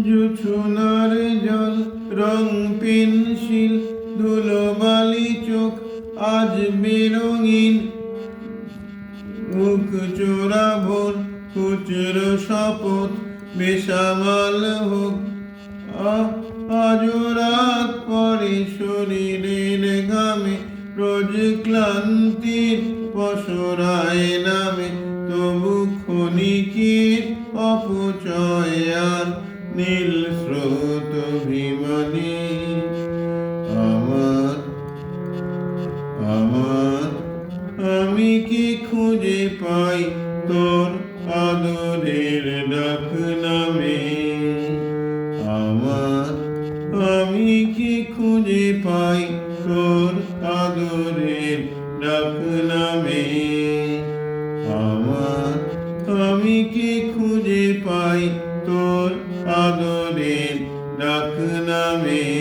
জোছনার জল রং পেন্সিল ধুলোবালি চোখ আজ বেরঙিন মুখ চোরা ভোর খুচরো শপথ বেসামাল হোক আজও রাত পরে শরীরের ঘামে রোজ ক্লান্তির পসরায় নামে তবু ক্ষণিকের অপচয় আর নীল স্রোত অভিমানী আমার আমার আমি কি খুঁজে পাই তোর আদরের ডাক নামে আমার আমি কি খুঁজে পাই তোর আদরের ডাক নামে আমার আমি কি খুঁজে পাই তোর আদরের ডাক নামে।